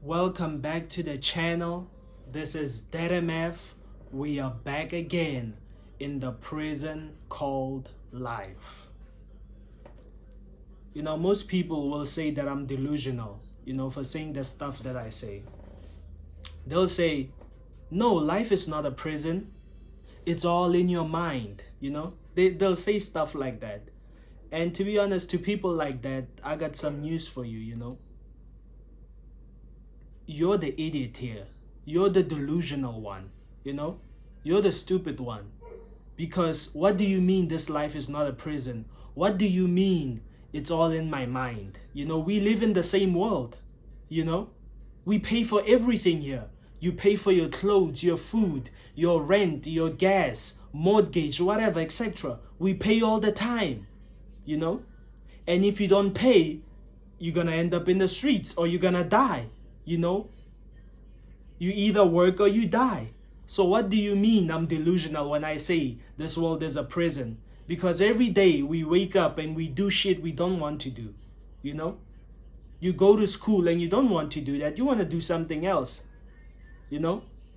Welcome back to the channel. This is DeadMf. We are back again in the prison called life. Most people will say that I'm delusional, for saying the stuff that I say. They'll say, no, life is not a prison. It's all in your mind, They'll say stuff like that. And to be honest, to people like that, I got some news for you, You're the idiot here. You're the delusional one, You're the stupid one. Because what do you mean this life is not a prison? What do you mean it's all in my mind? We live in the same world, We pay for everything here. You pay for your clothes, your food, your rent, your gas, mortgage, whatever, etc. We pay all the time, And if you don't pay, you're gonna end up in the streets or you're gonna die. You either work or you die. So what do you mean I'm delusional when I say this world is a prison? Because every day we wake up and we do shit we don't want to do, You go to school and you don't want to do that. You want to do something else,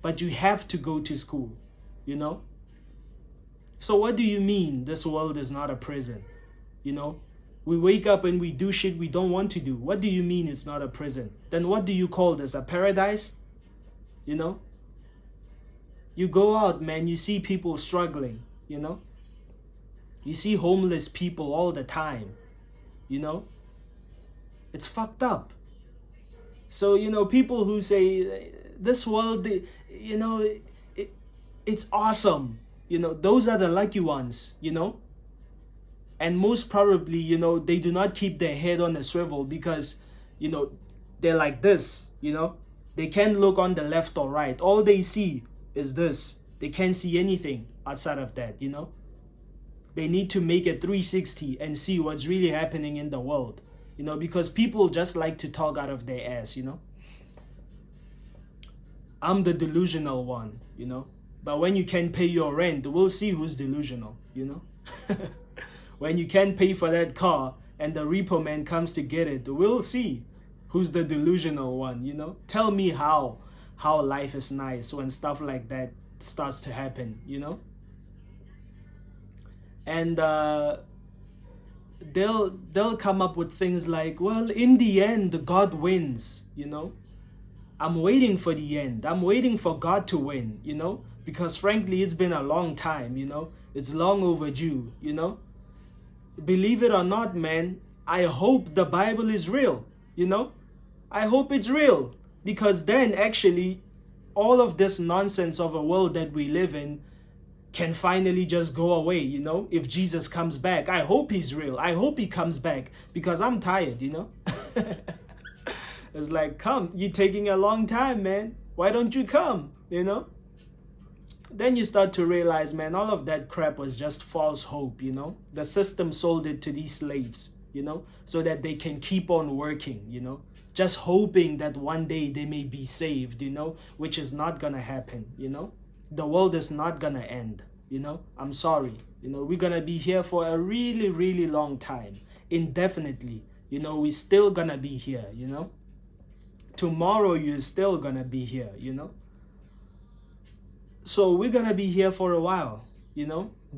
But you have to go to school, So what do you mean this world is not a prison, We wake up and we do shit we don't want to do. What do you mean it's not a prison? Then what do you call this, a paradise? You go out, man, you see people struggling, You see homeless people all the time, It's fucked up. So, people who say, this world, it's awesome, those are the lucky ones, And most probably, they do not keep their head on a swivel because, they're like this, They can't look on the left or right. All they see is this. They can't see anything outside of that, They need to make a 360 and see what's really happening in the world, because people just like to talk out of their ass, I'm the delusional one, But when you can pay your rent, we'll see who's delusional, When you can't pay for that car and the repo man comes to get it, we'll see who's the delusional one, Tell me how life is nice when stuff like that starts to happen, And they'll come up with things like, well, in the end, God wins, I'm waiting for the end. I'm waiting for God to win, Because frankly, it's been a long time, It's long overdue, Believe it or not, man, I hope the Bible is real, I hope it's real. Because then actually, all of this nonsense of a world that we live in can finally just go away, If Jesus comes back. I hope he's real. I hope he comes back because I'm tired, It's like, come, you're taking a long time, man. Why don't you come, Then you start to realize, man, all of that crap was just false hope, The system sold it to these slaves, so that they can keep on working, Just hoping that one day they may be saved, which is not gonna happen, The world is not gonna end, I'm sorry, we're gonna be here for a really, really long time, indefinitely, we're still gonna be here, Tomorrow you're still gonna be here, So we're gonna be here for a while,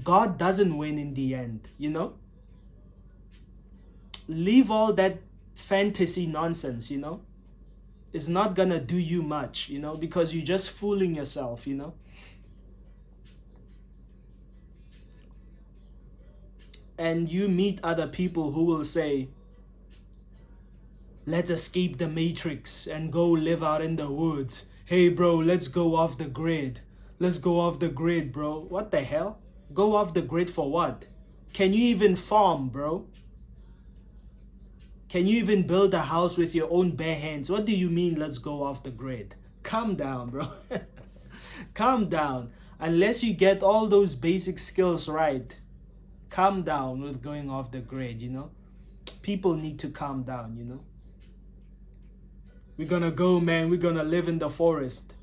God doesn't win in the end, Leave all that fantasy nonsense, It's not gonna do you much, because you're just fooling yourself, And you meet other people who will say, let's escape the matrix and go live out in the woods. Hey bro, let's go off the grid. Let's go off the grid, bro. What the hell? Go off the grid for what? Can you even farm, bro? Can you even build a house with your own bare hands? What do you mean, let's go off the grid? Calm down, bro. Calm down. Unless you get all those basic skills right, calm down with going off the grid, People need to calm down, We're gonna go, man. We're gonna live in the forest.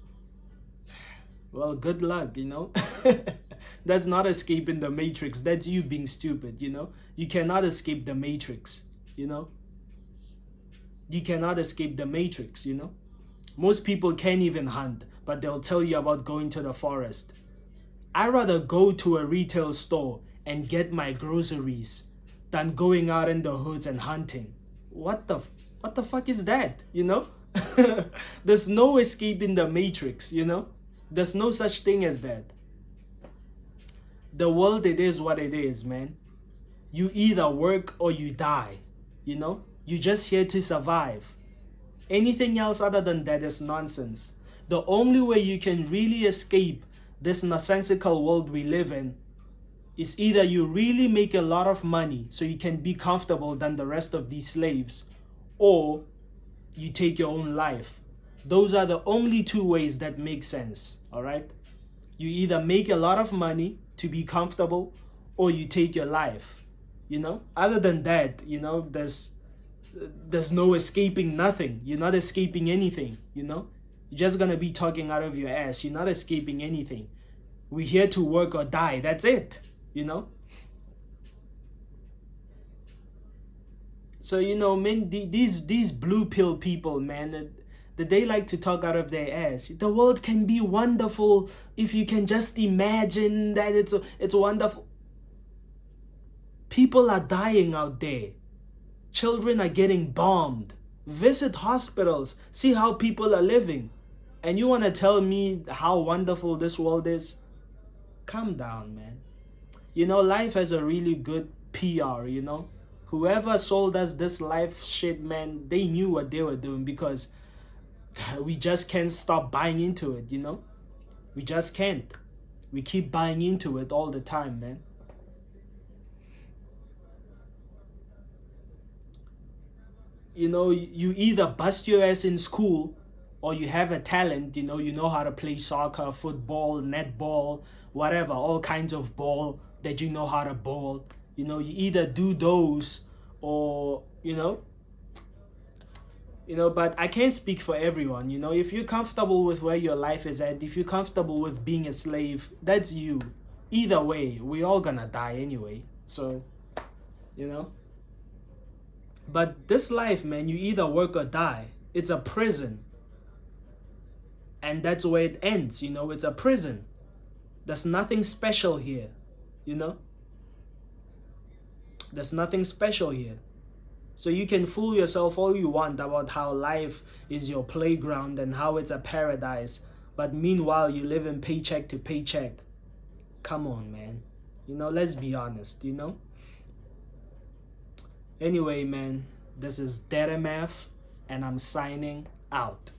Well, good luck, That's not escaping the matrix. That's you being stupid, You cannot escape the matrix, You cannot escape the matrix, Most people can't even hunt, but they'll tell you about going to the forest. I'd rather go to a retail store and get my groceries than going out in the hoods and hunting. What the fuck is that, you know? There's no escaping the matrix, you know? There's no such thing as that. The world, it is what it is, man. You either work or you die, you know? You're just here to survive. Anything else other than that is nonsense. The only way you can really escape this nonsensical world we live in is either you really make a lot of money so you can be comfortable than the rest of these slaves, or you take your own life. Those are the only two ways that make sense, all right? You either make a lot of money to be comfortable, or you take your life, you know? Other than that, you know, there's no escaping nothing. You're not escaping anything, you know? You're just gonna be talking out of your ass. You're not escaping anything. We're here to work or die. That's it, you know? So, you know, man, these blue pill people, man, that they like to talk out of their ass. The world can be wonderful if you can just imagine that it's wonderful. People are dying out there. Children are getting bombed. Visit hospitals. See how people are living. And you want to tell me how wonderful this world is? Calm down, man. You know, life has a really good PR, you know? Whoever sold us this life shit, man, they knew what they were doing, because we just can't stop buying into it, you know? We just can't. We keep buying into it all the time, man. You know, you either bust your ass in school, or you have a talent, you know how to play soccer, football, netball, whatever, all kinds of ball that you know how to ball. You know, you either do those, or, you know, but I can't speak for everyone. You know, if you're comfortable with where your life is at, if you're comfortable with being a slave, that's you. Either way, we all gonna die anyway. So, you know. But this life, man, you either work or die. It's a prison. And that's where it ends, you know. It's a prison. There's nothing special here, you know. There's nothing special here. So you can fool yourself all you want about how life is your playground and how it's a paradise. But meanwhile, you live in paycheck to paycheck. Come on, man. You know, let's be honest, you know. Anyway, man, this is DeadMf, and I'm signing out.